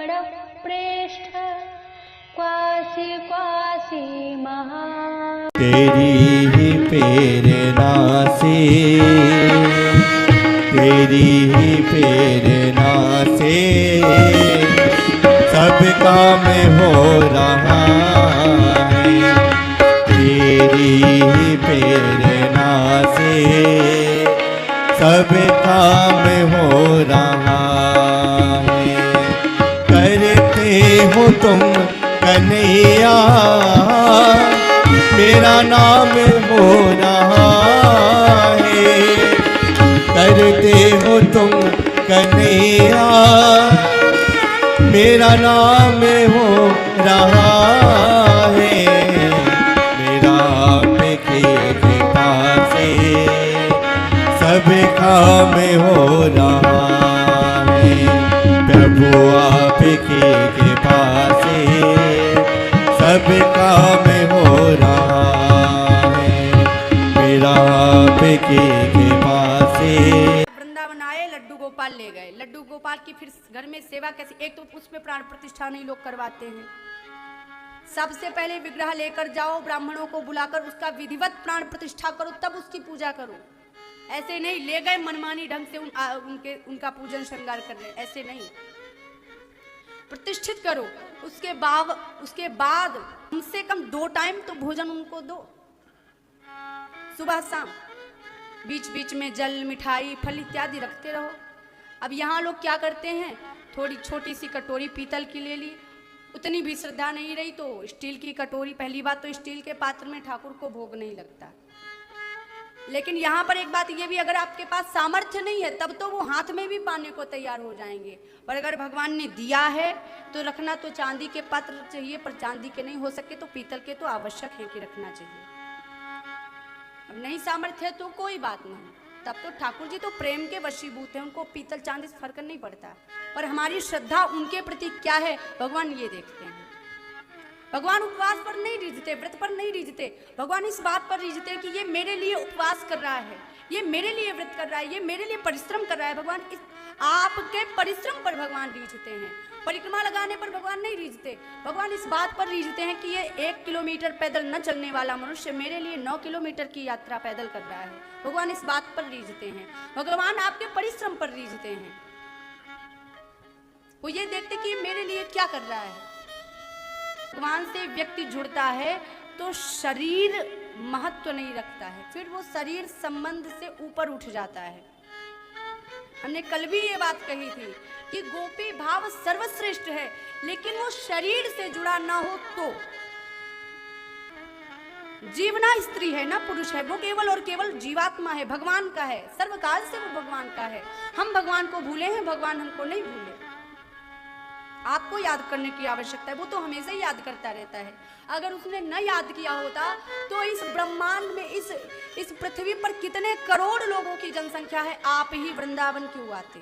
प्रेष्ठ quasi quasi महा। तेरी ही प्रेरणा से, तेरी ही प्रेरणा से सब काम हो रहा है। तेरी ही प्रेरणा से सब काम हो रहा है। करते हो तुम कन्हैया, मेरा नाम हो रहा है। करते हो तुम कन्हैया, मेरा नाम हो रहा है। मेरा आपकी कृपा से सब काम हो रहा है। प्रभु आपकी कृपा से सब काम हो रहा है। मेरा आपकी कृपा से। वृंदावन आए, लड्डू गोपाल ले गए। लड्डू गोपाल की फिर घर में सेवा कैसी, एक तो उसमें प्राण प्रतिष्ठा नहीं लोग करवाते हैं। सबसे पहले विग्रह लेकर जाओ, ब्राह्मणों को बुलाकर उसका विधिवत प्राण प्रतिष्ठा करो, तब उसकी पूजा करो। ऐसे नहीं ले गए मनमानी ढंग से उनका पूजन श्रृंगार कर रहे, ऐसे नहीं। प्रतिष्ठित करो। उसके बाद कम से कम 2 टाइम तो भोजन उनको दो, सुबह शाम। बीच बीच में जल, मिठाई, फल इत्यादि रखते रहो। अब यहाँ लोग क्या करते हैं, थोड़ी छोटी सी कटोरी पीतल की ले ली, उतनी भी श्रद्धा नहीं रही तो स्टील की कटोरी। पहली बात तो स्टील के पात्र में ठाकुर को भोग नहीं लगता। लेकिन यहाँ पर एक बात ये भी, अगर आपके पास सामर्थ्य नहीं है तब तो वो हाथ में भी पाने को तैयार हो जाएंगे। पर अगर भगवान ने दिया है तो रखना तो चांदी के पात्र चाहिए, पर चांदी के नहीं हो सके तो पीतल के तो आवश्यक है कि रखना चाहिए। अब नहीं सामर्थ्य है तो कोई बात नहीं, तब तो ठाकुर जी तो प्रेम के वशीभूत हैं, उनको पीतल चांदी से फर्क नहीं पड़ता। पर हमारी श्रद्धा उनके प्रति क्या है भगवान ये देखते हैं। भगवान उपवास पर नहीं रीझते, व्रत पर नहीं रीझते। भगवान इस बात पर रीझते कि ये मेरे लिए उपवास कर रहा है, ये मेरे लिए व्रत कर रहा है, ये मेरे लिए परिश्रम कर रहा है। भगवान इस आपके परिश्रम पर भगवान रीझते हैं। परिक्रमा लगाने पर भगवान नहीं रीझते। भगवान इस बात पर रीझते हैं कि ये 1 किलोमीटर पैदल न चलने वाला मनुष्य मेरे लिए 9 किलोमीटर की यात्रा पैदल कर रहा है। भगवान इस बात पर रीझते हैं। भगवान आपके परिश्रम पर रीझते हैं। वो ये देखते कि ये मेरे लिए क्या कर रहा है। भगवान से व्यक्ति जुड़ता है तो शरीर महत्व नहीं रखता है, फिर वो शरीर संबंध से ऊपर उठ जाता है। हमने कल भी ये बात कही थी कि गोपी भाव सर्वश्रेष्ठ है, लेकिन वो शरीर से जुड़ा ना हो तो। जीव ना स्त्री है ना पुरुष है, वो केवल और केवल जीवात्मा है, भगवान का है, सर्वकाल से वो भगवान का है। हम भगवान को भूले हैं, भगवान हमको नहीं भूले। आपको याद करने की आवश्यकता है, वो तो हमेशा ही याद करता रहता है। अगर उसने न याद किया होता तो इस ब्रह्मांड में, इस पृथ्वी पर कितने करोड़ लोगों की जनसंख्या है, आप ही वृंदावन क्यों आते,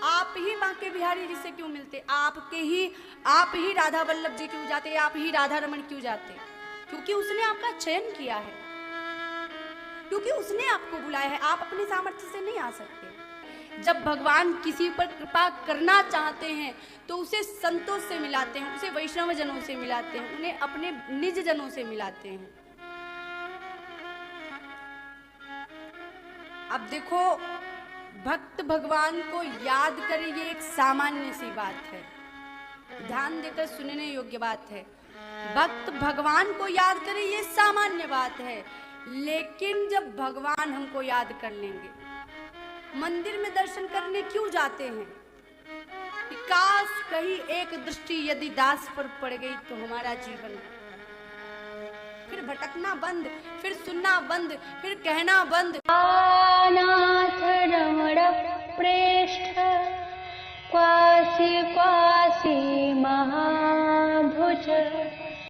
आप ही बांके बिहारी जी से क्यों मिलते, आप ही राधा वल्लभ जी क्यों जाते, आप ही राधा रमन क्यों जाते? क्योंकि उसने आपका चयन किया है, क्योंकि उसने आपको बुलाया है। आप अपने सामर्थ्य से नहीं आ सकते। जब भगवान किसी पर कृपा करना चाहते हैं तो उसे संतों से मिलाते हैं, उसे वैष्णव जनों से मिलाते हैं, उन्हें अपने निज जनों से मिलाते हैं। अब देखो, भक्त भगवान को याद करे ये एक सामान्य सी बात है, ध्यान देकर सुनने योग्य बात है। भक्त भगवान को याद करे ये सामान्य बात है, लेकिन जब भगवान हमको याद कर लेंगे, मंदिर में दर्शन करने क्यों जाते हैं? काश कहीं एक दृष्टि यदि दास पर पड़ गई तो हमारा जीवन फिर भटकना बंद, फिर सुनना बंद, फिर कहना बंद। आनंद